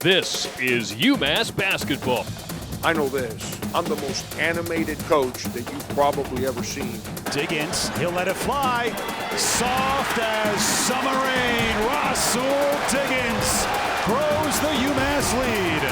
This is UMass Basketball. I know this. I'm the most animated coach that you've probably ever seen. Diggins, he'll let it fly. Soft as summer rain. Rasul Diggins grows the UMass lead.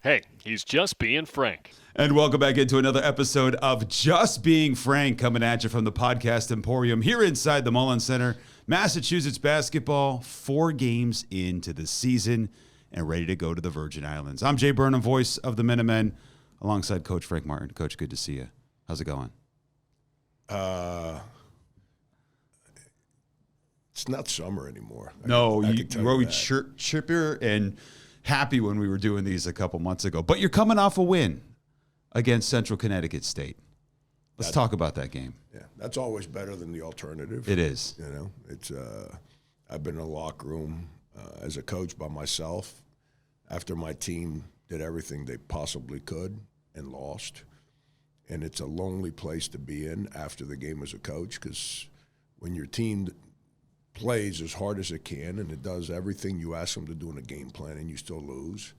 Hey, he's just being frank. And welcome back into another episode of Just Being Frank, coming at you from the Podcast Emporium here inside the Mullen Center. Massachusetts basketball, 4 games into the season and ready to go to the Virgin Islands. I'm Jay Burnham, voice of the Minutemen, alongside Coach Frank Martin. Coach, good to see you. How's it going? It's not summer anymore. You were always chipper and happy when we were doing these a couple months ago. But you're coming off a win against Central Connecticut State. Let's talk about that game. Yeah, that's always better than the alternative. It is. You know, it's. I've been in a locker room as a coach by myself after my team did everything they possibly could and lost. And it's a lonely place to be in after the game as a coach, because when your team plays as hard as it can and it does everything you ask them to do in a game plan and you still lose,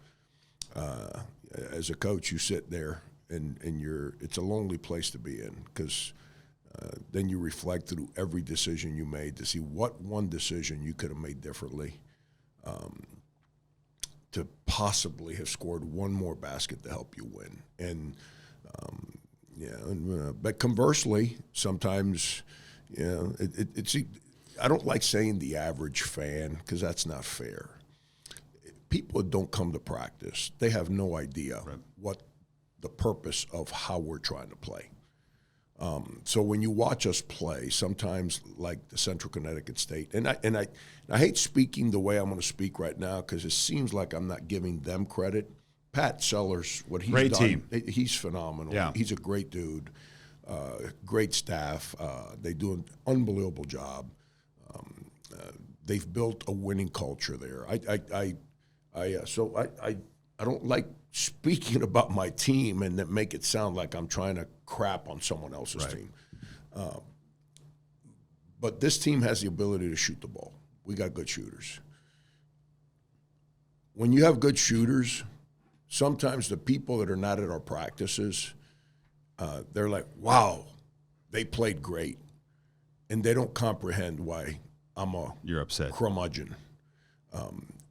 as a coach you sit there and it's a lonely place to be in, because then you reflect through every decision you made to see what one decision you could have made differently to possibly have scored one more basket to help you win. And but conversely, sometimes it's I don't like saying the average fan, because that's not fair. People that don't come to practice, they have no idea what the purpose of how we're trying to play. So when you watch us play, sometimes like the Central Connecticut State, and I hate speaking the way I'm going to speak right now, because it seems like I'm not giving them credit. Pat Sellers, what he's great done, team. He's phenomenal. Yeah. He's a great dude, great staff. They do an unbelievable job. They've built a winning culture there. I don't like speaking about my team and that make it sound like I'm trying to crap on someone else's team. But this team has the ability to shoot the ball. We got good shooters. When you have good shooters, sometimes the people that are not at our practices, they're like, wow, they played great. And they don't comprehend why you're upset curmudgeon.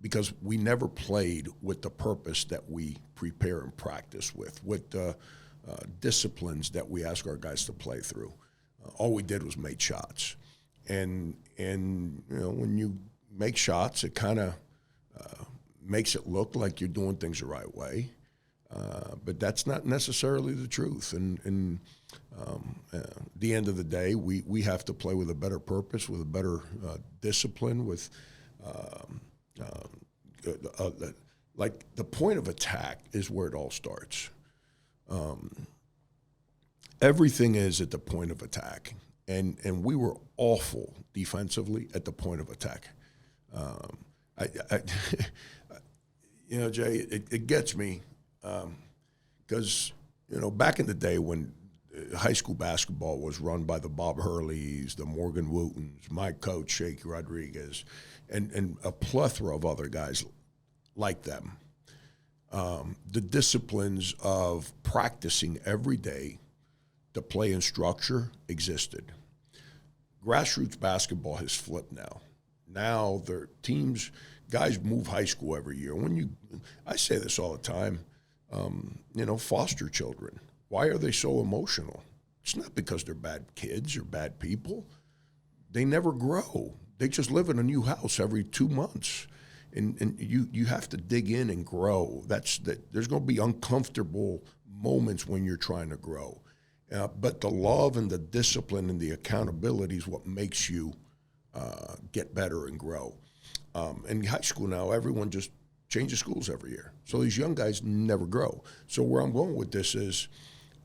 Because we never played with the purpose that we prepare and practice with the disciplines that we ask our guys to play through. All we did was make shots. And when you make shots, it kind of makes it look like you're doing things the right way. But that's not necessarily the truth. And the end of the day, we have to play with a better purpose, with a better discipline, with like the point of attack is where it all starts. Everything is at the point of attack, and we were awful defensively at the point of attack. Jay, it gets me because back in the day when high school basketball was run by the Bob Hurleys, the Morgan Wootens, my coach Shake Rodriguez, and a plethora of other guys like them. The disciplines of practicing every day to play in structure existed. Grassroots basketball has flipped now. Now their teams, guys move high school every year. I say this all the time, foster children. Why are they so emotional? It's not because they're bad kids or bad people. They never grow. They just live in a new house every 2 months. And you have to dig in and grow. There's going to be uncomfortable moments when you're trying to grow. But the love and the discipline and the accountability is what makes you get better and grow. In high school now, everyone just changes schools every year. So these young guys never grow. So where I'm going with this is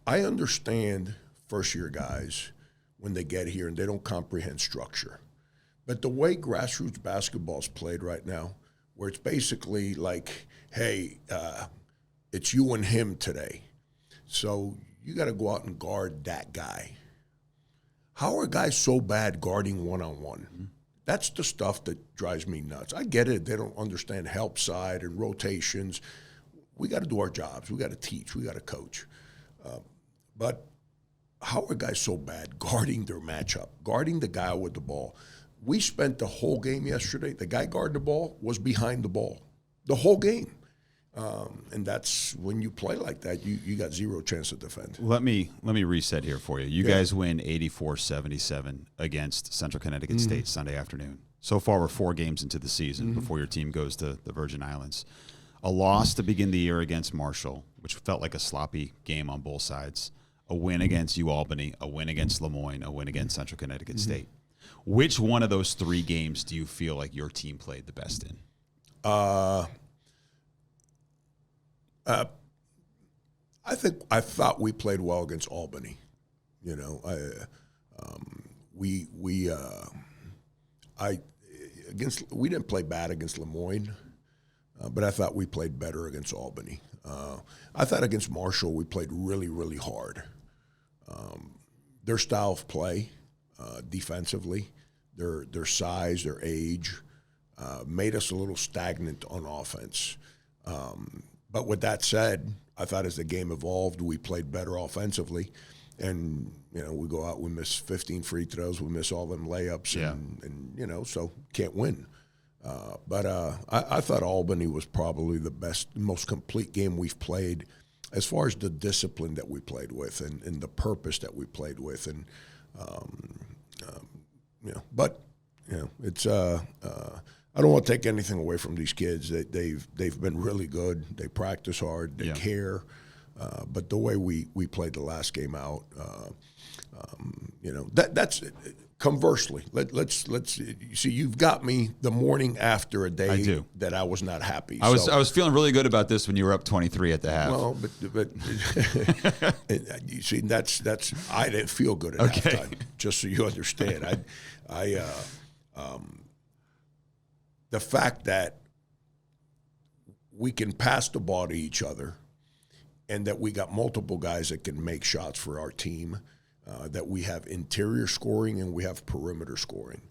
I understand first-year guys when they get here and they don't comprehend structure. But the way grassroots basketball is played right now, where it's basically like, hey, it's you and him today. So you got to go out and guard that guy. How are guys so bad guarding one-on-one? That's the stuff that drives me nuts. I get it. They don't understand help side and rotations. We got to do our jobs. We got to teach. We got to coach. But how are guys so bad guarding their matchup, guarding the guy with the ball? We spent the whole game yesterday. The guy guarding the ball was behind the ball the whole game. And that's when you play like that, you got zero chance to defend. Let me reset here for you. You guys win 84-77 against Central Connecticut State Sunday afternoon. So far, we're 4 games into the season before your team goes to the Virgin Islands. A loss to begin the year against Marshall, which felt like a sloppy game on both sides. A win against UAlbany, a win against Lemoyne, a win against Central Connecticut State. Which one of those 3 games do you feel like your team played the best in? I thought we played well against Albany. You know, we didn't play bad against Lemoyne, but I thought we played better against Albany. I thought against Marshall we played really, really hard. Their style of play, defensively, their size, their age, made us a little stagnant on offense. But with that said, I thought as the game evolved, we played better offensively. And, you know, we go out, we miss 15 free throws, we miss all them layups, and you know, so can't win. But I thought Albany was probably the best, most complete game we've played as far as the discipline that we played with and the purpose that we played with. And, you know, but, you know, it's I don't want to take anything away from these kids. They've been really good. They practice hard. They care. But the way we played the last game out, you know, that's conversely. Let's see. You've got me the morning after a day that I was not happy. I was feeling really good about this when you were up 23 at the half. Well, but you see, that's I didn't feel good at halftime. Just so you understand, the fact that we can pass the ball to each other and that we got multiple guys that can make shots for our team, that we have interior scoring and we have perimeter scoring,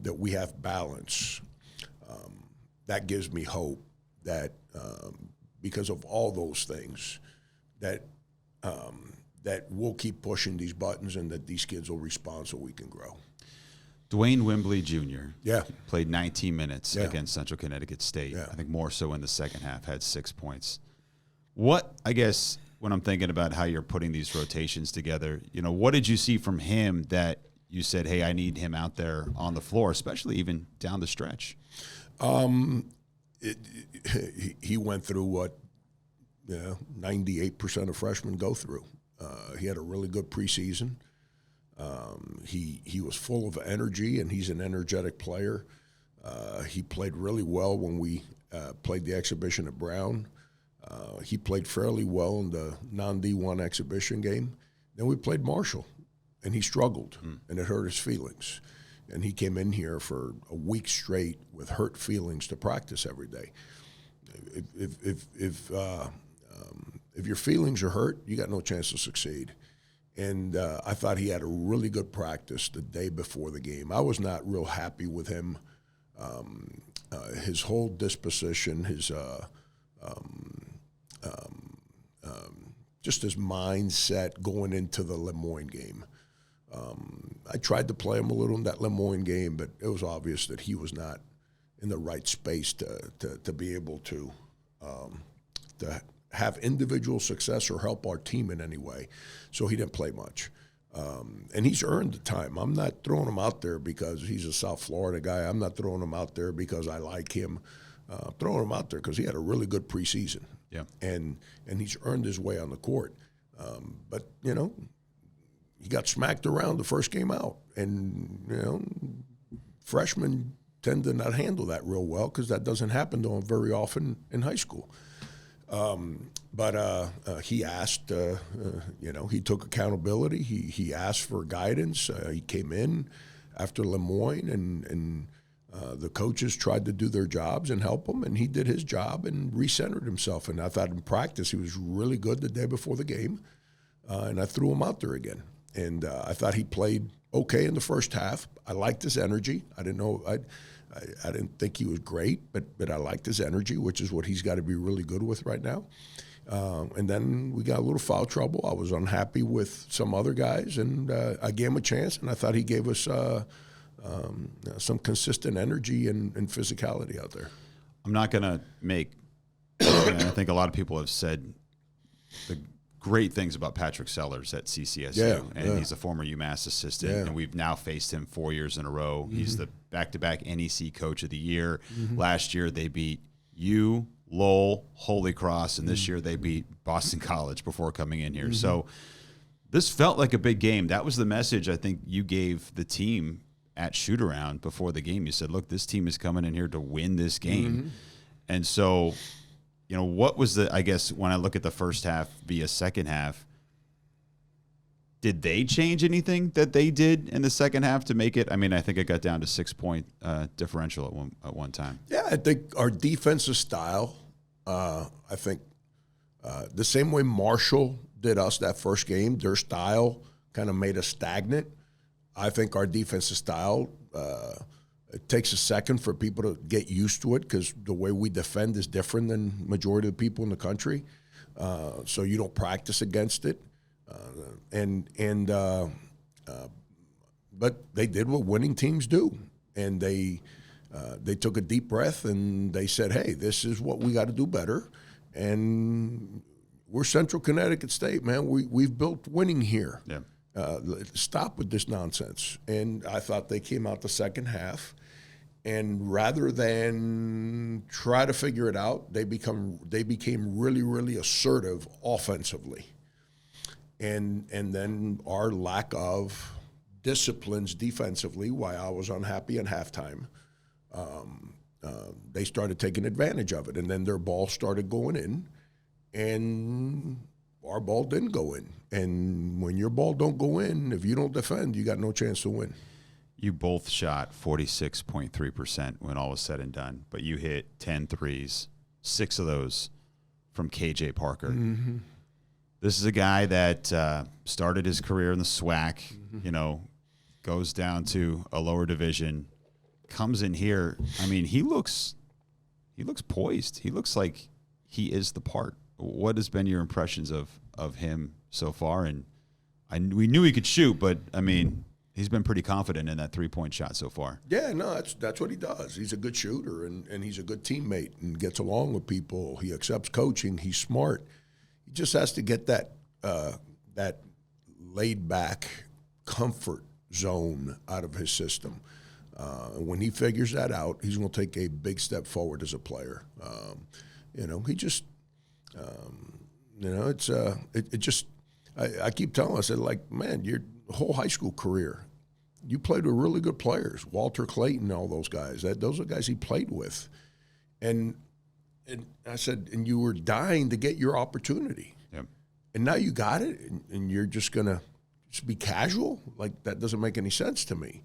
that we have balance, that gives me hope that because of all those things, that we'll keep pushing these buttons and that these kids will respond so we can grow. Dwayne Wimbley Jr. Played 19 minutes against Central Connecticut State. I think more so in the second half, had 6 points. What, I guess, when I'm thinking about how you're putting these rotations together, you know, what did you see from him that you said, hey, I need him out there on the floor, especially even down the stretch? He went through what 98% of freshmen go through. He had a really good preseason. He was full of energy, and he's an energetic player. He played really well when we played the exhibition at Brown. He played fairly well in the non-D1 exhibition game. Then we played Marshall, and he struggled, and it hurt his feelings. And he came in here for a week straight with hurt feelings to practice every day. If your feelings are hurt, you got no chance to succeed. And I thought he had a really good practice the day before the game. I was not real happy with him. His whole disposition, his just his mindset going into the Lemoyne game. I tried to play him a little in that Lemoyne game, but it was obvious that he was not in the right space to be able to have individual success or help our team in any way. So he didn't play much. And he's earned the time. I'm not throwing him out there because he's a South Florida guy. I'm not throwing him out there because I like him. I'm throwing him out there because he had a really good preseason. Yeah. And he's earned his way on the court. But, you know, he got smacked around the first game out. And, you know, freshmen tend to not handle that real well because that doesn't happen to them very often in high school. But he asked, you know, he took accountability. He asked for guidance. He came in after Lemoyne, and the coaches tried to do their jobs and help him, and he did his job and recentered himself. And I thought in practice he was really good the day before the game, and I threw him out there again. And I thought he played okay in the first half. I liked his energy. I didn't know I didn't think he was great, but I liked his energy, which is what he's got to be really good with right now. And then we got a little foul trouble. I was unhappy with some other guys, and I gave him a chance, and I thought he gave us some consistent energy and physicality out there. I'm not going to make – I think a lot of people have said the great things about Patrick Sellers at CCSU, and he's a former UMass assistant, and we've now faced him 4 years in a row. Mm-hmm. He's the back-to-back NEC Coach of the Year. Mm-hmm. Last year they beat you, Lowell, Holy Cross, and this year they beat Boston College before coming in here. Mm-hmm. So this felt like a big game. That was the message I think you gave the team at shoot-around before the game. You said, look, this team is coming in here to win this game. Mm-hmm. And so, you know, what was the, I guess, when I look at the first half via second half, did they change anything that they did in the second half to make it? I mean, I think it got down to 6-point differential at one time. Yeah, I think our defensive style, I think the same way Marshall did us that first game, their style kind of made us stagnant. I think our defensive style, it takes a second for people to get used to it because the way we defend is different than majority of the people in the country. So you don't practice against it. But they did what winning teams do, and they took a deep breath and they said, "Hey, this is what we got to do better." And we're Central Connecticut State, man. We've built winning here. Yeah. Stop with this nonsense. And I thought they came out the second half, and rather than try to figure it out, they became really, really assertive offensively. And then our lack of disciplines defensively, why I was unhappy at halftime, they started taking advantage of it. And then their ball started going in, and our ball didn't go in. And when your ball don't go in, if you don't defend, you got no chance to win. You both shot 46.3% when all was said and done, but you hit 10 threes, 6 of those from KJ Parker. Mm-hmm. This is a guy that started his career in the SWAC, goes down to a lower division, comes in here. I mean, he looks poised. He looks like he is the part. What has been your impressions of him so far? And we knew he could shoot, but, I mean, he's been pretty confident in that three-point shot so far. Yeah, no, that's what he does. He's a good shooter, and he's a good teammate and gets along with people. He accepts coaching. He's smart. He just has to get that laid-back comfort zone out of his system. When he figures that out, he's going to take a big step forward as a player. He just, I keep telling him, I said, like, man, your whole high school career, you played with really good players, Walter Clayton, all those guys. Those are guys he played with. And I said, and you were dying to get your opportunity. Yep. And now you got it, and you're just going to just be casual? Like, that doesn't make any sense to me.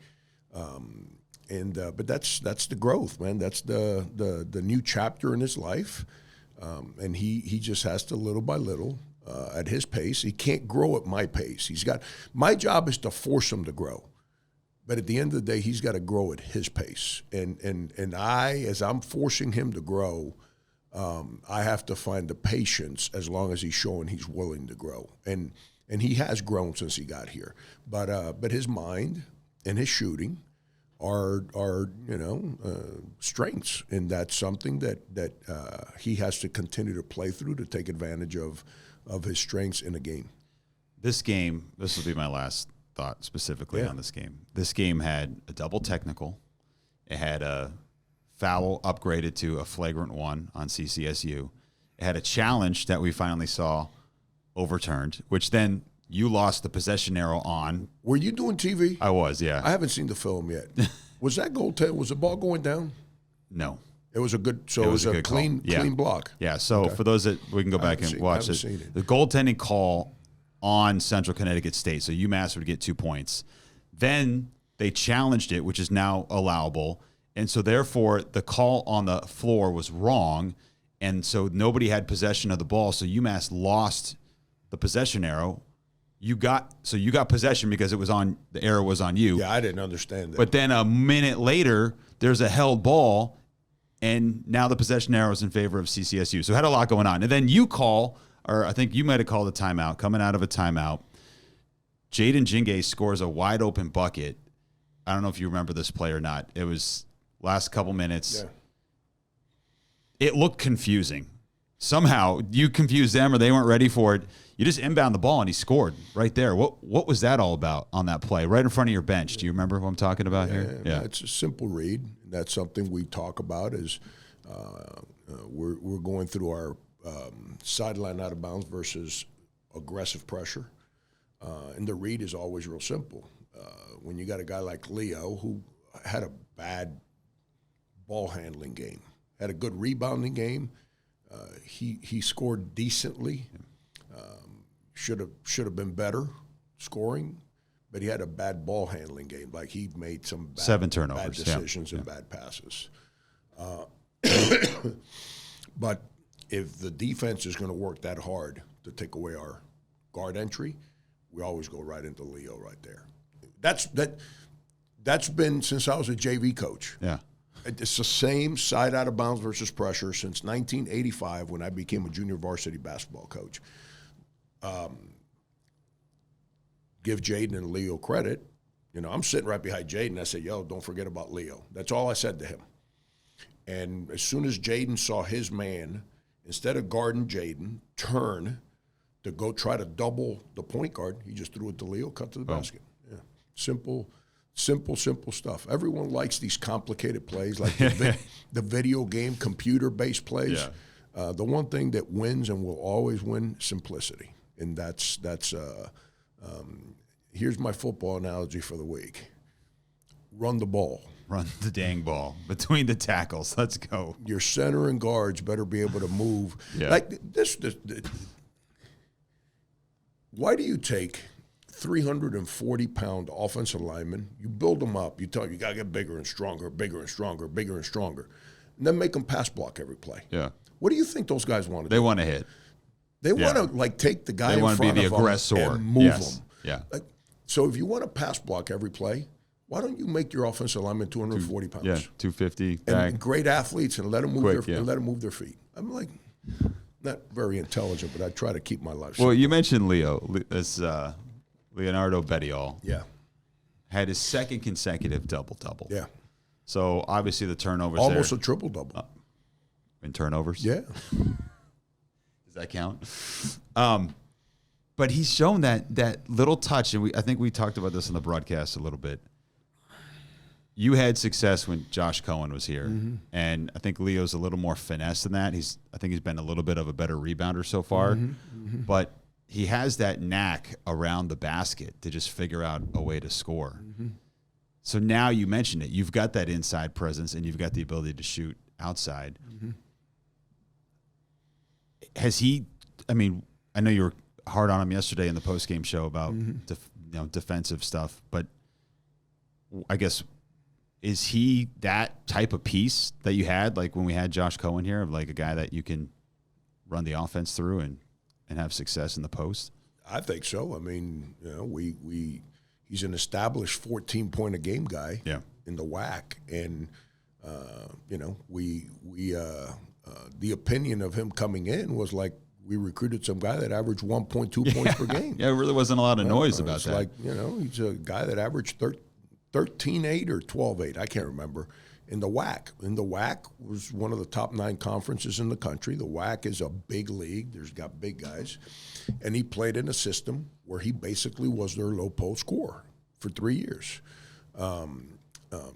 But that's the growth, man. That's the new chapter in his life. And he just has to, little by little, at his pace. He can't grow at my pace. My job is to force him to grow. But at the end of the day, he's got to grow at his pace. And as I'm forcing him to grow, I have to find the patience as long as he's showing he's willing to grow. And he has grown since he got here. But his mind and his shooting are strengths, and that's something that he has to continue to play through to take advantage of his strengths in a game. This will be my last thought specifically on this game. This game had a double technical. It had a foul upgraded to a flagrant one on CCSU. It had a challenge that we finally saw overturned, which then you lost the possession arrow on. Were you doing TV? I was, yeah. I haven't seen the film yet. Was that goaltend? Was the ball going down? No. It was a good. So it was a clean block. Yeah. So for those that we can go back and watch it, the goaltending call on Central Connecticut State. So UMass would get 2 points. Then they challenged it, which is now allowable, and so therefore the call on the floor was wrong, and so nobody had possession of the ball. So UMass lost the possession arrow. you got possession because the error was on you. Yeah, I didn't understand that. But then a minute later, there's a held ball, and now the possession arrow is in favor of CCSU. So it had a lot going on. And then you call, or I think you might have called a timeout, coming out of a timeout. Jaden Jingay scores a wide open bucket. I don't know if you remember this play or not. It was last couple minutes. Yeah. It looked confusing. Somehow you confused them or they weren't ready for it. You just inbound the ball and he scored right there. What was that all about on that play? Right in front of your bench. Do you remember what I'm talking about here? Yeah, it's a simple read. That's something we talk about is we're going through our sideline out of bounds versus aggressive pressure. And the read is always real simple. When you got a guy like Leo who had a bad ball handling game, had a good rebounding game, he scored decently. Should have been better scoring, but he had a bad ball handling game. Like he made some bad, 7 turnovers, bad decisions and bad passes. But if the defense is going to work that hard to take away our guard entry, we always go right into Leo right there. That's been since I was a JV coach. Yeah. It's the same side out of bounds versus pressure since 1985 when I became a junior varsity basketball coach. Give Jaden and Leo credit. You know, I'm sitting right behind Jaden. I said, yo, don't forget about Leo. That's all I said to him. And as soon as Jaden saw his man, instead of guarding Jaden, turn to go try to double the point guard, he just threw it to Leo, cut to the basket. Yeah. Simple stuff. Everyone likes these complicated plays, like the video game, computer-based plays. Yeah. The one thing that wins and will always win, simplicity. And that's here's my football analogy for the week. Run the ball. Run the dang ball between the tackles. Let's go. Your center and guards better be able to move. Yeah. Like this why do you take 340-pound offensive linemen, you build them up, you tell them you got to get bigger and stronger, bigger and stronger, bigger and stronger, and then make them pass block every play? Yeah. What do you think those guys want to do? They want to hit. They want to like take the guy They in want to front be the of them aggressor. and move Yes. them. Yeah. Like, so if you want to pass block every play, why don't you make your offensive linemen 240 pounds? Yeah, 250 back. And great athletes and let them move Quick, and let them move their feet. I'm like not very intelligent, but I try to keep my life. Well, you mentioned Leo. This Leonardo Bettiol. Yeah. Had his second consecutive double-double. Yeah. So obviously the turnovers Almost there. a triple-double. In turnovers? Yeah. Does that count? But he's shown that little touch, and I think we talked about this on the broadcast a little bit. You had success when Josh Cohen was here, and I think Leo's a little more finesse than that. I think he's been a little bit of a better rebounder so far, but he has that knack around the basket to just figure out a way to score. So now you mentioned it. You've got that inside presence, and you've got the ability to shoot outside. Has he? I mean, I know you were hard on him yesterday in the postgame show about defensive stuff, but I guess is he that type of piece that you had like when we had Josh Cohen here, of like a guy that you can run the offense through and have success in the post? I think so. I mean, he's an established 14-point a game guy in the WAC, and the opinion of him coming in was like we recruited some guy that averaged 1.2 points per game. Yeah, there really wasn't a lot of noise about that. Like, he's a guy that averaged 13-8 or 12-8. I can't remember. In the WAC. And the WAC was one of the top 9 conferences in the country. The WAC is a big league. There's got big guys. And he played in a system where he basically was their low post scorer for 3 years.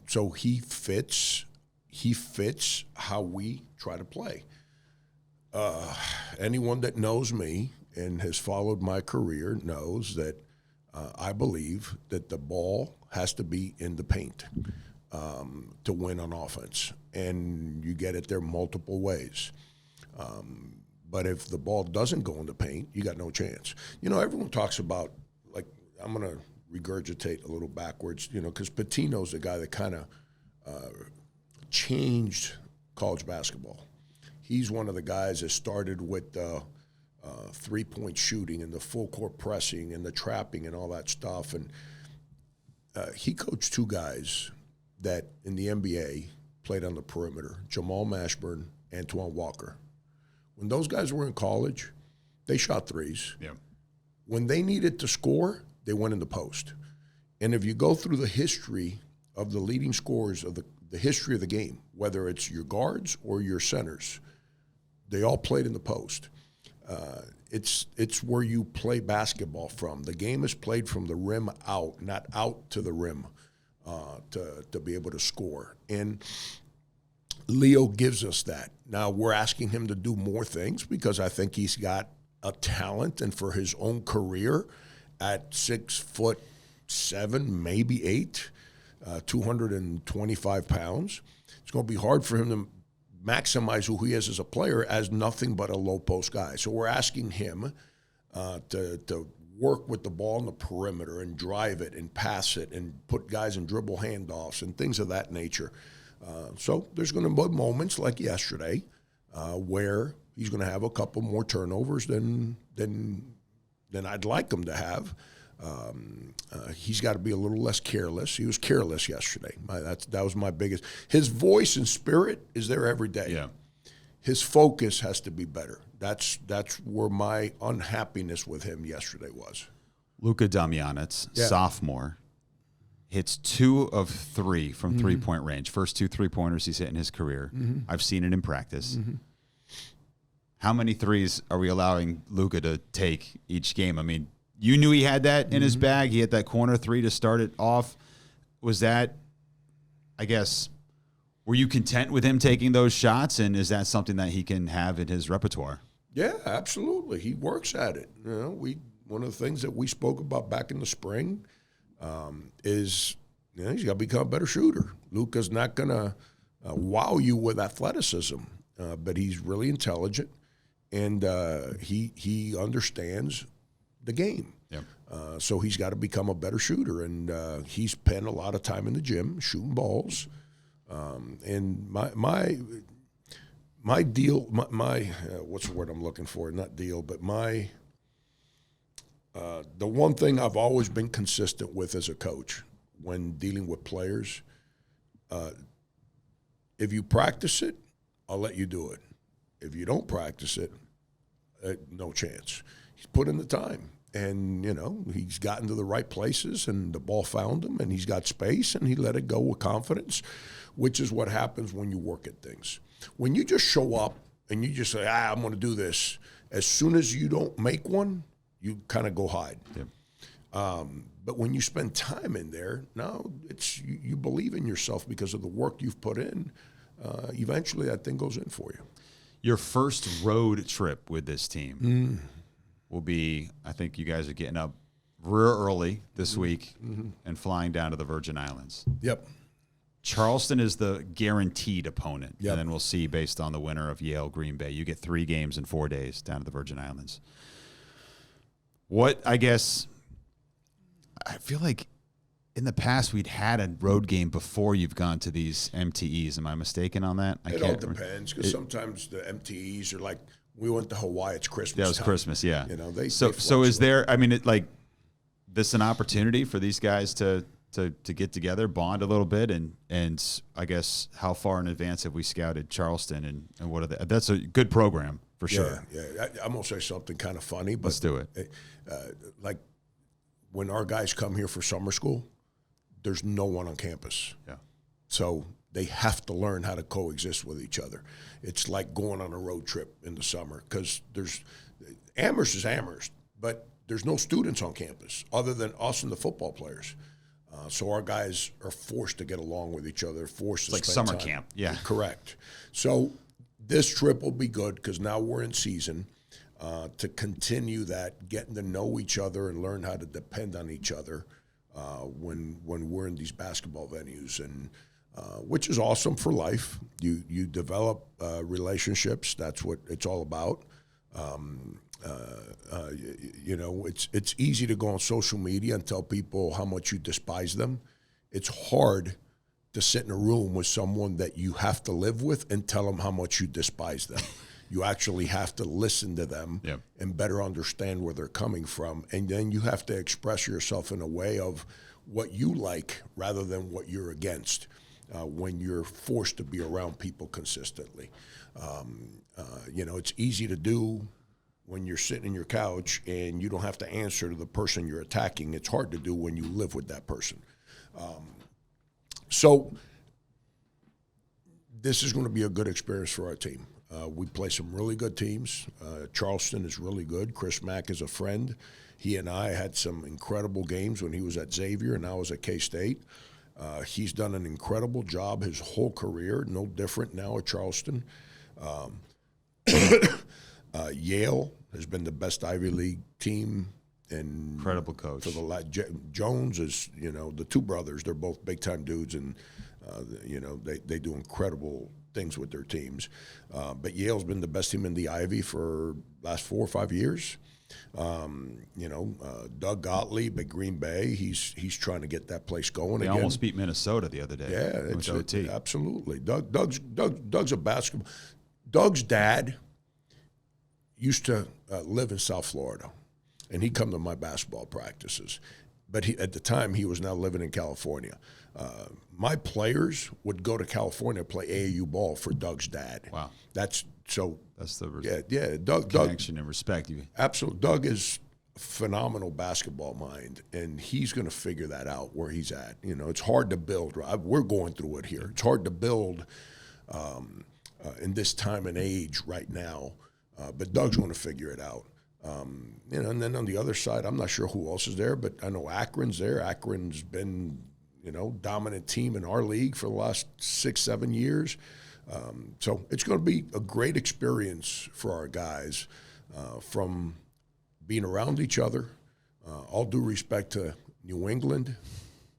So he fits how we try to play. Anyone that knows me and has followed my career knows that I believe that the ball has to be in the paint to win on offense, and you get it there multiple ways. But if the ball doesn't go in the paint, you got no chance. Everyone talks about, like, I'm going to regurgitate a little backwards, because Pitino's the guy that kind of changed college basketball. He's one of the guys that started with 3-point shooting and the full court pressing and the trapping and all that stuff. And he coached 2 guys that in the NBA played on the perimeter, Jamal Mashburn, Antoine Walker. When those guys were in college, they shot threes. Yeah. When they needed to score, they went in the post. And if you go through the history of the leading scorers of the history of the game, whether it's your guards or your centers, they all played in the post. It's where you play basketball from. The game is played from the rim out, not out to the rim to be able to score. And Leo gives us that. Now we're asking him to do more things because I think he's got a talent, and for his own career at 6'7", maybe 8, 225 pounds, it's going to be hard for him to maximize who he is as a player as nothing but a low post guy. So we're asking him to work with the ball in the perimeter and drive it and pass it and put guys in dribble handoffs and things of that nature. So there's going to be moments like yesterday where he's going to have a couple more turnovers than I'd like him to have. He's got to be a little less careless. He was careless yesterday. That was my biggest. His voice and spirit is there every day. Yeah. His focus has to be better. That's where my unhappiness with him yesterday was. Luka Damjanec, sophomore, hits 2 of 3 from three-point range. First 2 3-pointers he's hit in his career. I've seen it in practice. How many threes are we allowing Luka to take each game? I mean, you knew he had that in his bag. He hit that corner 3 to start it off. Was that, I guess, were you content with him taking those shots, and is that something that he can have in his repertoire? Yeah, absolutely. He works at it. You know, one of the things that we spoke about back in the spring is he's got to become a better shooter. Luka's not going to wow you with athleticism, but he's really intelligent, and he understands the game. Yep. So he's got to become a better shooter, and he's spent a lot of time in the gym shooting balls. And my deal, what's the word I'm looking for? Not deal, but the one thing I've always been consistent with as a coach when dealing with players, if you practice it, I'll let you do it. If you don't practice it, no chance. He's put in the time, and he's gotten to the right places, and the ball found him, and he's got space, and he let it go with confidence, which is what happens when you work at things. When you just show up and you just say, I'm going to do this, as soon as you don't make one, you kind of go hide. Yep. But when you spend time in there, now it's you believe in yourself because of the work you've put in. Eventually, that thing goes in for you. Your first road trip with this team will be, I think you guys are getting up real early this week and flying down to the Virgin Islands. Yep. Charleston is the guaranteed opponent, Yep. and then we'll see based on the winner of Yale Green Bay. You get 3 games in 4 days down to the Virgin Islands. I feel like in the past we'd had a road game before you've gone to these MTEs. Am I mistaken on that? It all depends, because sometimes the MTEs are like, we went to Hawaii, it's Christmas That was time. Christmas, yeah. They So is there, I mean, this an opportunity for these guys to get together, bond a little bit, and I guess how far in advance have we scouted Charleston, and what are they? That's a good program for sure. Yeah. I'm going to say something kind of funny, but Let's do it. Like when our guys come here for summer school, there's no one on campus. Yeah. So they have to learn how to coexist with each other. It's like going on a road trip in the summer, because Amherst is Amherst, but there's no students on campus other than us and the football players. So our guys are forced to get along with each other, forced to Like spend summer time. camp, yeah. Correct. So this trip will be good because now we're in season to continue that, getting to know each other and learn how to depend on each other when we're in these basketball venues, and which is awesome for life. You develop relationships. That's what it's all about. It's easy to go on social media and tell people how much you despise them. It's hard to sit in a room with someone that you have to live with and tell them how much you despise them. You actually have to listen to them and better understand where they're coming from. And then you have to express yourself in a way of what you like rather than what you're against when you're forced to be around people consistently. It's easy to do when you're sitting in your couch and you don't have to answer to the person you're attacking. It's hard to do when you live with that person. So this is going to be a good experience for our team. We play some really good teams. Charleston is really good. Chris Mack is a friend. He and I had some incredible games when he was at Xavier and I was at K-State. He's done an incredible job his whole career, no different now at Charleston. Yale has been the best Ivy League team. And incredible coach. Jones is, the two brothers, they're both big-time dudes, and, they do incredible things with their teams. But Yale's been the best team in the Ivy for the last 4 or 5 years. Doug Gottlieb at Green Bay, he's trying to get that place going again. They almost beat Minnesota the other day. Yeah, with OT. Absolutely. Doug's a basketball. Doug's dad used to live in South Florida, and he'd come to my basketball practices. But at the time, he was now living in California. My players would go to California to play AAU ball for Doug's dad. Wow. That's the Doug connection and respect. Absolutely. Doug is a phenomenal basketball mind, and he's going to figure that out where he's at. It's hard to build. We're going through it here. It's hard to build in this time and age right now, but Doug's going to figure it out. And then on the other side, I'm not sure who else is there, but I know Akron's there. Akron's been, dominant team in our league for the last 6-7 years. So it's going to be a great experience for our guys from being around each other. All due respect to New England,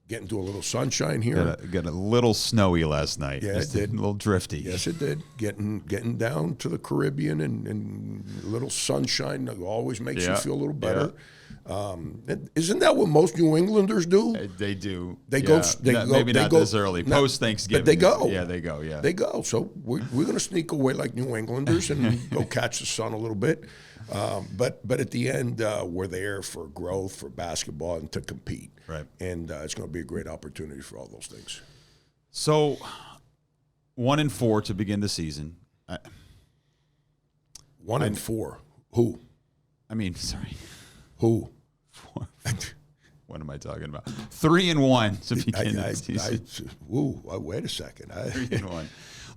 getting to a little sunshine here. Got a little snowy last night. Yeah, Just it did. A little drifty. Yes, it did. Getting down to the Caribbean and a little sunshine always makes you feel a little better. Isn't that what most New Englanders do? They do. They go. Maybe not this early. Post Thanksgiving. But they go. Yeah, they go. Yeah, they go. So we're going to sneak away like New Englanders and go catch the sun a little bit. But at the end, we're there for growth, for basketball, and to compete. Right. And it's going to be a great opportunity for all those things. So 1-4 to begin the season. 1-4. Who? Sorry. Who? 4. What am I talking about? 3-1 to begin the season. Wait a second. 3-1.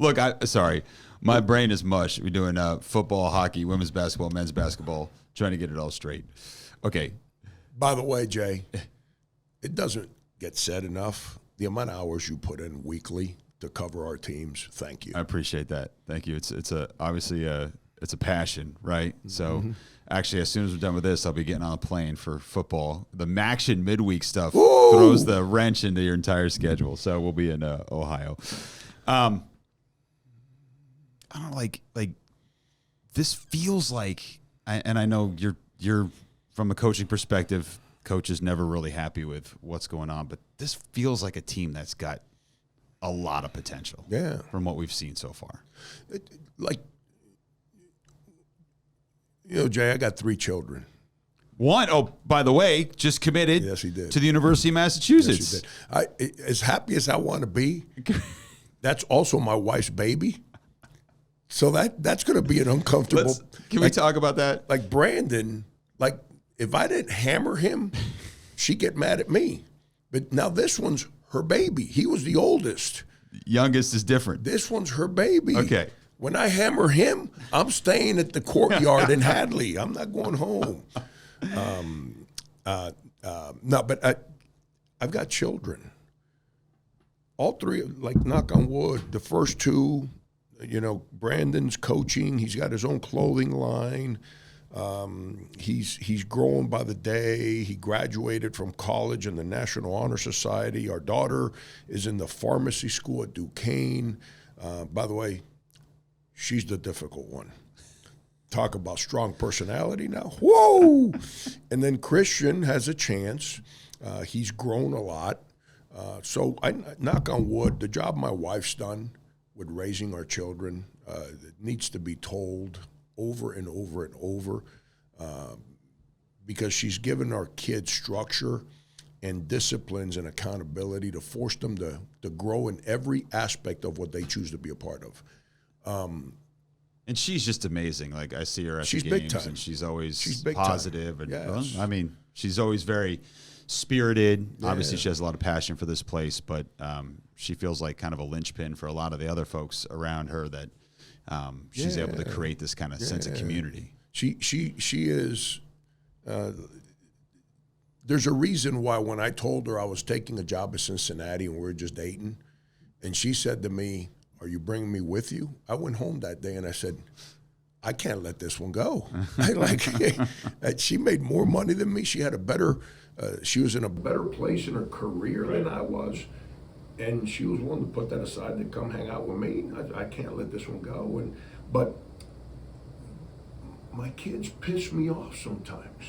Look, sorry. My brain is mush. We're doing football, hockey, women's basketball, men's basketball, trying to get it all straight. Okay. By the way, Jay, it doesn't get said enough. The amount of hours you put in weekly to cover our teams, thank you. I appreciate that. Thank you. It's obviously it's a passion, right? So actually, as soon as we're done with this, I'll be getting on a plane for football. The Maction midweek stuff throws the wrench into your entire schedule. So we'll be in Ohio. I don't know, like this feels like, and I know you're from a coaching perspective, coach is never really happy with what's going on, but this feels like a team that's got a lot of potential. Yeah, from what we've seen so far. Jay, I got 3 children. One, by the way, just committed. Yes, he did. To the University of Massachusetts. Yes, he did. As happy as I want to be, that's also my wife's baby. So that's going to be an uncomfortable. Can we talk about that? Like Brandon, if I didn't hammer him, she'd get mad at me. But now this one's her baby. He was the oldest. Youngest is different. This one's her baby. Okay. When I hammer him, I'm staying at the courtyard in Hadley. I'm not going home. No, but I've got children. All 3, knock on wood, the first 2, Brandon's coaching. He's got his own clothing line. He's growing by the day. He graduated from college in the National Honor Society. Our daughter is in the pharmacy school at Duquesne. By the way, she's the difficult one. Talk about strong personality now. Whoa! And then Christian has a chance. He's grown a lot. So I knock on wood, the job my wife's done with raising our children, It needs to be told over and over and over because she's given our kids structure and disciplines and accountability to force them to grow in every aspect of what they choose to be a part of. And she's just amazing. Like, I see her at the big games, time. and she's always big positive. time. And Yes. well, I mean, she's always very spirited. Yeah. Obviously, she has a lot of passion for this place, but she feels like kind of a linchpin for a lot of the other folks around her that she's able to create this kind of sense of community. She is. There's a reason why when I told her I was taking a job at Cincinnati and we were just dating, and she said to me, "Are you bringing me with you?" I went home that day and I said, "I can't let this one go." She made more money than me. She had a better. She was in a better place in her career than I was, and she was willing to put that aside to come hang out with me. I can't let this one go. But my kids piss me off sometimes.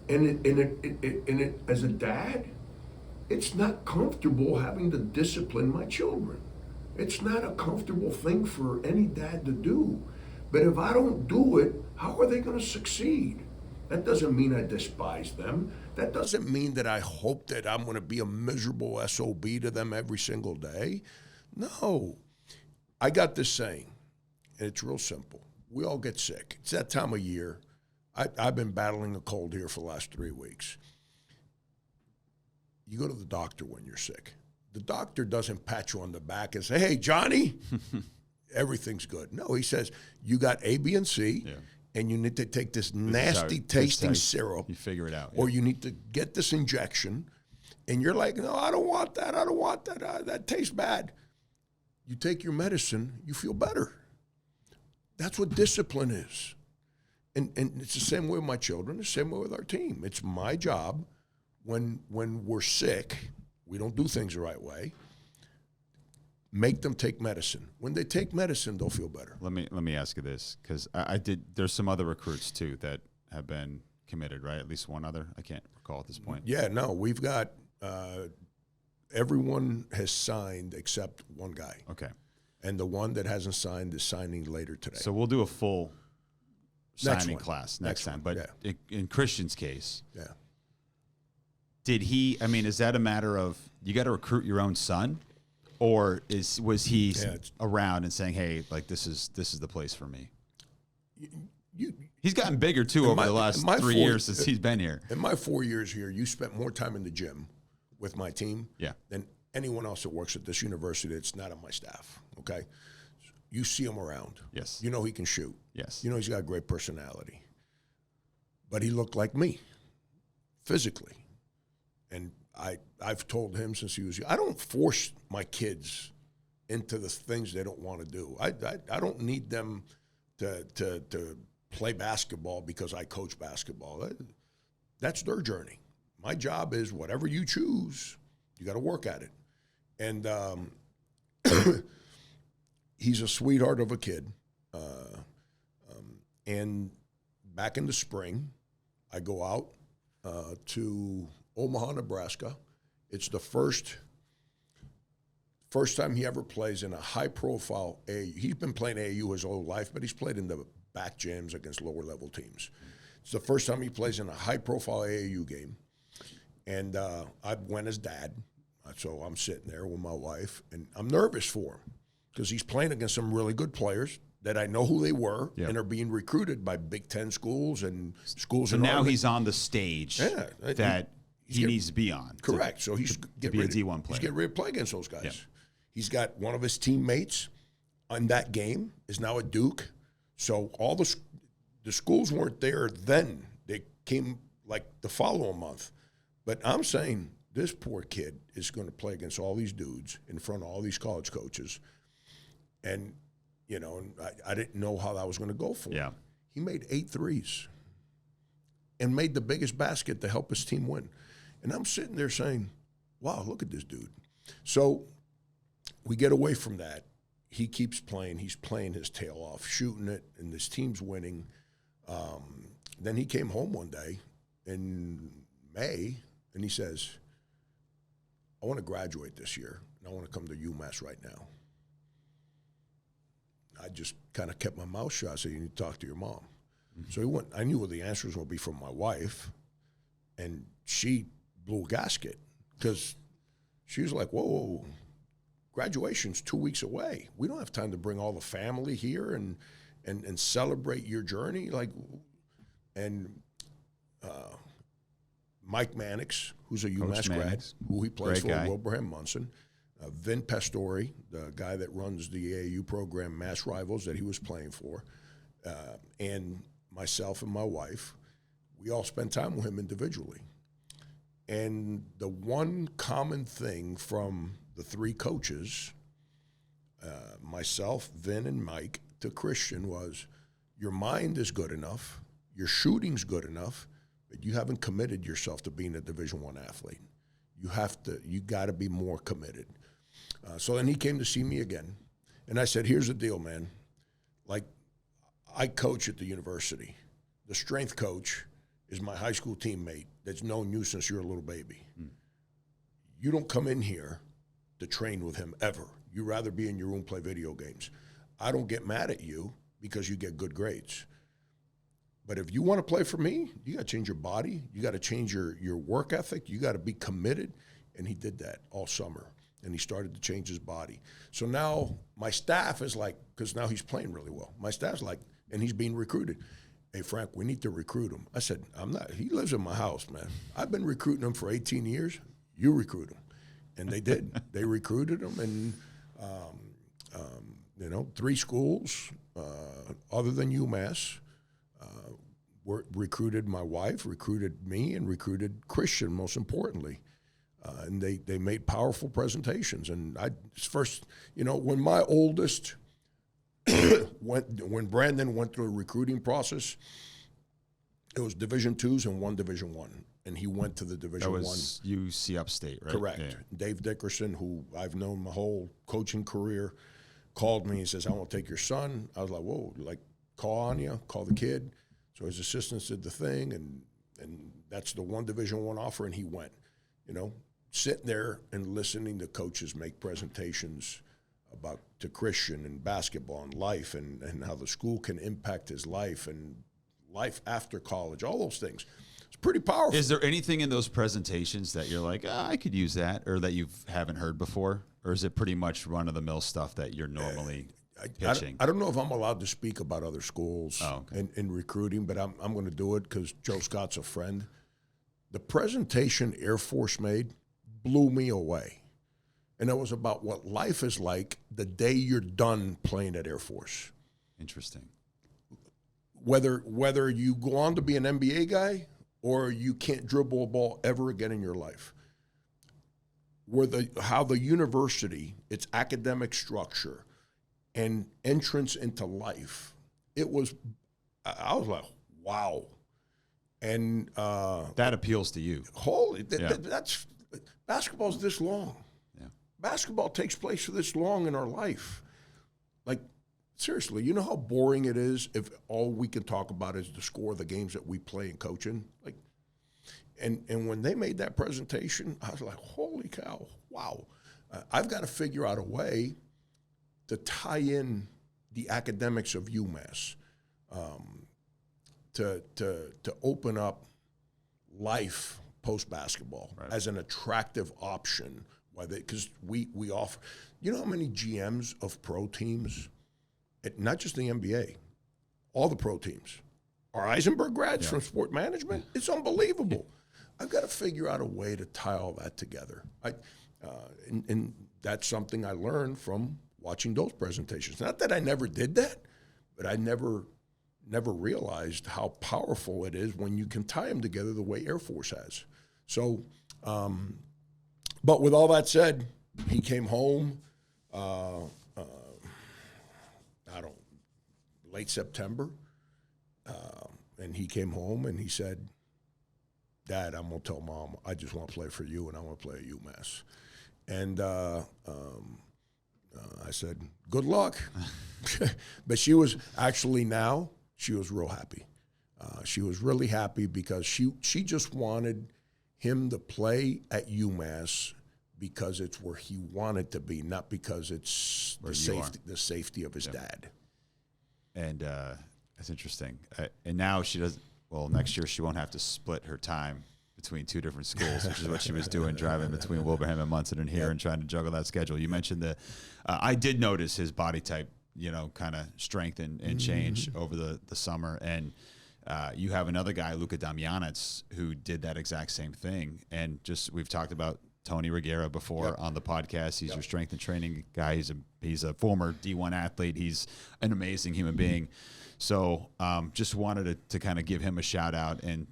And it, as a dad, it's not comfortable having to discipline my children. It's not a comfortable thing for any dad to do. But if I don't do it, how are they going to succeed? That doesn't mean I despise them. That doesn't mean that I hope that I'm going to be a miserable SOB to them every single day. No. I got this saying, and it's real simple. We all get sick. It's that time of year. I've been battling a cold here for the last 3 weeks. You go to the doctor when you're sick. The doctor doesn't pat you on the back and say, "Hey, Johnny, everything's good." No, he says, "You got A, B, and C, and you need to take this nasty tasting syrup. You figure it out. Or you need to get this injection." And you're like, "No, I don't want that. I don't want that. That tastes bad." You take your medicine, you feel better. That's what discipline is. And it's the same way with my children, the same way with our team. It's my job when we're sick, we don't do things the right way, make them take medicine. When they take medicine, they'll feel better. Let me ask you this, because there's some other recruits too that have been committed, right? At least one other. I can't recall at this point. Yeah, no, we've got everyone has signed except one guy. Okay. And the one that hasn't signed is signing later today. So we'll do a full signing class next time. One, but in Christian's case, did he? I mean, is that a matter of you got to recruit your own son, or was he around and saying, "Hey, like this is the place for me"? He's gotten bigger too over the last 3 years since he's been here. In my 4 years here, you spent more time in the gym with my team than anyone else that works at this university that's not on my staff. Okay. You see him around. Yes. You know he can shoot. Yes. You know he's got a great personality. But he looked like me, physically. And I've told him since he was young, I don't force my kids into the things they don't want to do. I don't need them to play basketball because I coach basketball. That's their journey. My job is whatever you choose, you got to work at it. And he's a sweetheart of a kid. And back in the spring, I go out to Omaha, Nebraska. It's the first time he ever plays in a high-profile AAU. He's been playing AAU his whole life, but he's played in the back jams against lower-level teams. It's the first time he plays in a high-profile AAU game. And I went as dad, so I'm sitting there with my wife, and I'm nervous for him because he's playing against some really good players that I know who they were and are being recruited by Big Ten schools and schools. So now he's on the stage that he needs to be on. Correct. So he's getting ready to be a D1 player. He's getting ready to play against those guys. Yep. He's got one of his teammates on that game is now at Duke. So all the schools weren't there then. They came like the following month. But I'm saying this poor kid is going to play against all these dudes in front of all these college coaches. And, you know, I didn't know how that was going to go for him. Yeah. He made 8 threes and made the biggest basket to help his team win. And I'm sitting there saying, wow, look at this dude. So we get away from that. He keeps playing. He's playing his tail off, shooting it, and this team's winning. Then he came home one day in May, and he says, I want to graduate this year, and I want to come to UMass right now. I just kind of kept my mouth shut. I said, you need to talk to your mom. So he went. I knew what the answers would be from my wife, and she blew a gasket because she was like, whoa, graduation's 2 weeks away. We don't have time to bring all the family here and celebrate your journey. Mike Mannix, who's a UMass grad, who he plays for, Wilbraham Munson. Vin Pastore, the guy that runs the AAU program, Mass Rivals, that he was playing for, and myself and my wife, we all spent time with him individually. And the one common thing from the three coaches, myself, Vin, and Mike, to Christian was, your mind is good enough, your shooting's good enough, but you haven't committed yourself to being a Division I athlete. You got to be more committed. So then he came to see me again, and I said, here's the deal, man. Like, I coach at the university. The strength coach is my high school teammate that's known you since you're a little baby. You don't come in here to train with him ever. You rather be in your room, play video games. I don't get mad at you because you get good grades. But if you want to play for me, you got to change your body. You got to change your work ethic. You got to be committed. And he did that all summer. And he started to change his body. So now my staff is like, because now he's playing really well. My staff's like, and he's being recruited. Hey, Frank, we need to recruit him. I said, I'm not. He lives in my house, man. I've been recruiting him for 18 years. You recruit him. And they did. They recruited him. And, 3 schools other than UMass recruited my wife, recruited me, and recruited Christian, most importantly. And they made powerful presentations. And when my oldest when Brandon went through a recruiting process, it was Division IIs and 1 Division I. And he went to the Division I. That was UC Upstate, right? Correct. Yeah. Dave Dickerson, who I've known my whole coaching career, called me and says, I want to take your son. I was like, whoa, call Anya, call the kid. So his assistants did the thing, and that's the 1 Division I offer, and he went. Sitting there and listening to coaches make presentations to Christian and basketball and life and how the school can impact his life and life after college, all those things. It's pretty powerful. Is there anything in those presentations that you're like, I could use that, or that you haven't heard before? Or is it pretty much run-of-the-mill stuff that you're normally pitching? I don't know if I'm allowed to speak about other schools in recruiting, but I'm going to do it because Joe Scott's a friend. The presentation Air Force made blew me away. And it was about what life is like the day you're done playing at Air Force. Interesting. Whether you go on to be an NBA guy or you can't dribble a ball ever again in your life. How the university, its academic structure, and entrance into life, I was like, wow. And that appeals to you. That's basketball's this long. Yeah. Basketball takes place for this long in our life. Like, seriously, you know how boring it is if all we can talk about is the score of the games that we play in coaching? Like, and when they made that presentation, I was like, holy cow, wow. I've got to figure out a way to tie in the academics of UMass, to open up life post-basketball as an attractive option. Because we offer, you know how many GMs of pro teams, not just the NBA, all the pro teams, are Eisenberg grads from sport management? It's unbelievable. I've got to figure out a way to tie all that together. And that's something I learned from watching those presentations. Not that I never did that, but I never realized how powerful it is when you can tie them together the way Air Force has. So, but with all that said, he came home, late September, and he came home and he said, Dad, I'm going to tell Mom I just want to play for you and I want to play at UMass. And I said, good luck. But she was real happy. She was really happy because she just wanted him to play at UMass because it's where he wanted to be, not because it's the safety of his dad. And that's interesting. And now she does. Well, next year she won't have to split her time between two different schools, which is what she was doing, driving between Wilbraham and Munson and here and trying to juggle that schedule. You mentioned that I did notice his body type, kind of strengthen and change over the summer. And you have another guy, Luka Damjanec, who did that exact same thing. And we've talked about Tony Reguera before on the podcast. He's your strength and training guy. He's a former D1 athlete. He's an amazing human being. So just wanted to kind of give him a shout out and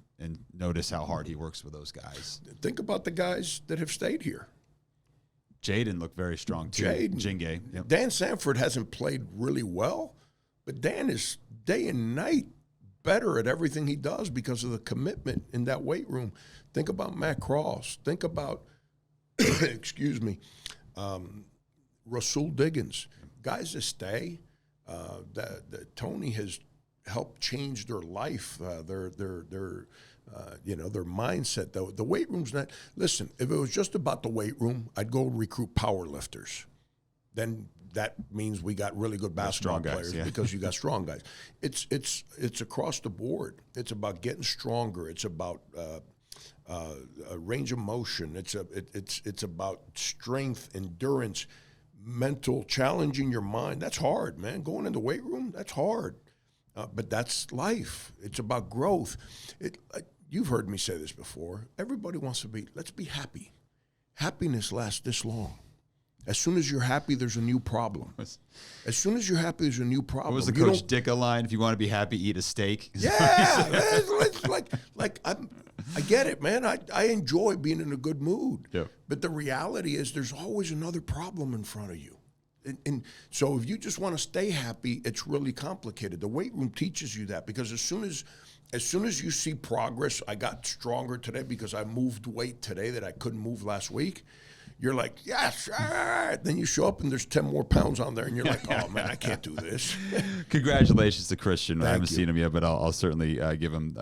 notice how hard he works with those guys. Think about the guys that have stayed here. Jaden looked very strong too. Jingay. Yep. Dan Sanford hasn't played really well, but Dan is day and night better at everything he does because of the commitment in that weight room. Think about Matt Cross. Think about, excuse me, Rasul Diggins. Guys that stay. That Tony has helped change their life, their mindset. The weight room's not. Listen, if it was just about the weight room, I'd go recruit power lifters. Then that means we got really good basketball players because you got strong guys. It's across the board. It's about getting stronger. It's about range of motion. It's about strength, endurance. Mental, challenging your mind. That's hard, man. Going in the weight room, that's hard. But that's life. It's about growth. You've heard me say this before. Everybody wants to let's be happy. Happiness lasts this long. As soon as you're happy, there's a new problem. As soon as you're happy, there's a new problem. What was the Coach Dicka line? If you want to be happy, eat a steak. Yeah. I get it, man. I enjoy being in a good mood. Yep. But the reality is there's always another problem in front of you. And so if you just want to stay happy, it's really complicated. The weight room teaches you that because as soon as you see progress, I got stronger today because I moved weight today that I couldn't move last week. You're like, yes, all right. Then you show up and there's 10 more pounds on there and you're like, oh, man, I can't do this. Congratulations to Christian. I haven't Thank you. seen him yet, but I'll certainly give him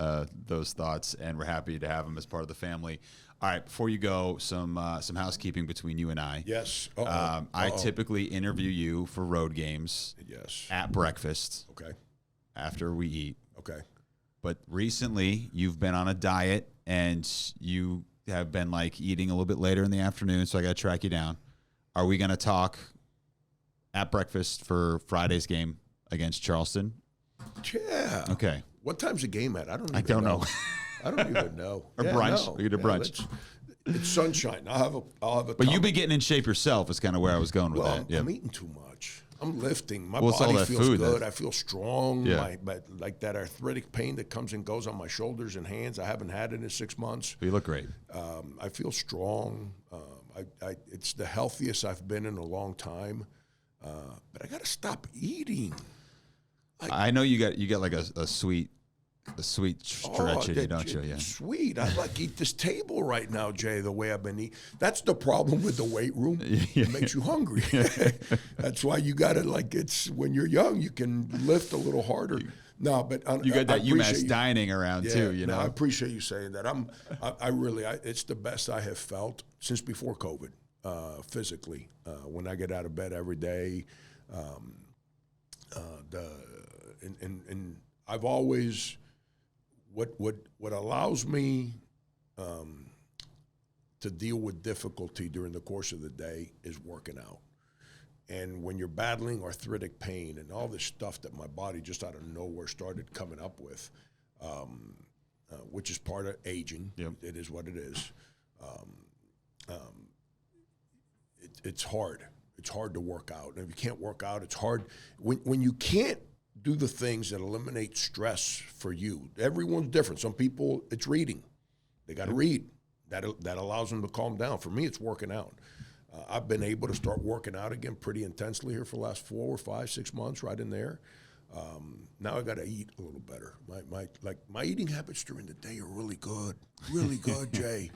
those thoughts, and we're happy to have him as part of the family. All right, before you go, some housekeeping between you and I. Yes. I typically interview you for road games. Yes. At breakfast. Okay. After we eat. Okay. But recently, you've been on a diet, and you have been eating a little bit later in the afternoon, so I got to track you down. Are we going to talk at breakfast for Friday's game against Charleston? Yeah. Okay. What time's the game at? I don't know. I don't even know. Or brunch. We get a brunch. It's sunshine. I'll have a. But you've been getting in shape yourself. Is kind of where I was going with that. I'm eating too much. I'm lifting. My Well, it's all body that feels food, good. that- I feel strong. Yeah. But like that arthritic pain that comes and goes on my shoulders and hands, I haven't had it in 6 months. You look great. I feel strong. It's the healthiest I've been in a long time. But I got to stop eating. I know you got like a sweet stretch in you, don't you? Yeah. Sweet. I eat this table right now, Jay, the way I've been eating. That's the problem with the weight room. It makes you hungry. That's why you got to, it's when you're young, you can lift a little harder. No, but You got that UMass dining around too, you know. I appreciate you saying that. I really, it's the best I have felt since before COVID, physically. When I get out of bed every day, and I've always, what allows me to deal with difficulty during the course of the day is working out. And when you're battling arthritic pain and all this stuff that my body just out of nowhere started coming up with, which is part of aging, it is what it is. It's hard. It's hard to work out. And if you can't work out, it's hard. When you can't do the things that eliminate stress for you, everyone's different. Some people, it's reading. They got to read. That allows them to calm down. For me, it's working out. I've been able to start working out again pretty intensely here for the last 4 or 5, 6 months, right in there. Now I got to eat a little better. My eating habits during the day are really good, Jay.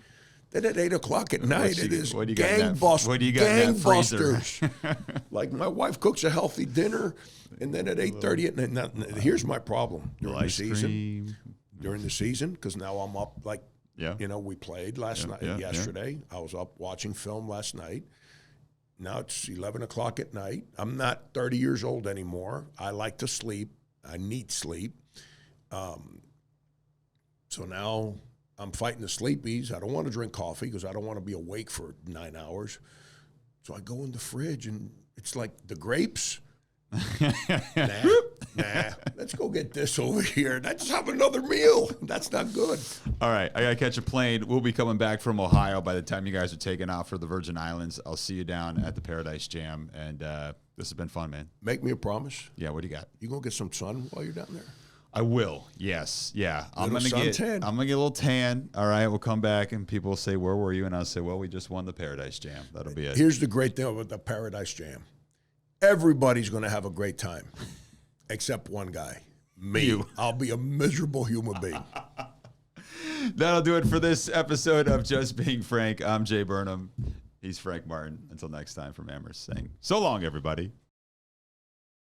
Then at 8 o'clock at night, it is gangbusters. What do you got in that freezer? Like my wife cooks a healthy dinner, and then at 8:30 at night. Now, here's my problem during the season. During the season, because now I'm up we played yesterday. I was up watching film last night. Now it's 11 o'clock at night. I'm not 30 years old anymore. I like to sleep. I need sleep. So now I'm fighting the sleepies. I don't want to drink coffee because I don't want to be awake for 9 hours. So I go in the fridge, and it's like the grapes. Nah. Let's go get this over here. Let's have another meal. That's not good. All right, I got to catch a plane. We'll be coming back from Ohio by the time you guys are taking off for the Virgin Islands. I'll see you down at the Paradise Jam, and this has been fun, man. Make me a promise. Yeah, what do you got? You gonna get some sun while you're down there? I will. Yes. Yeah. I'm gonna get suntan. a little tan. All right. We'll come back and people will say, "Where were you?" And I'll say, "Well, we just won the Paradise Jam." That'll be it. Here's the great thing about the Paradise Jam. Everybody's gonna have a great time, except one guy. Me. You. I'll be a miserable human being. That'll do it for this episode of Just Being Frank. I'm Jay Burnham. He's Frank Martin. Until next time, from Amherst saying, so long, everybody.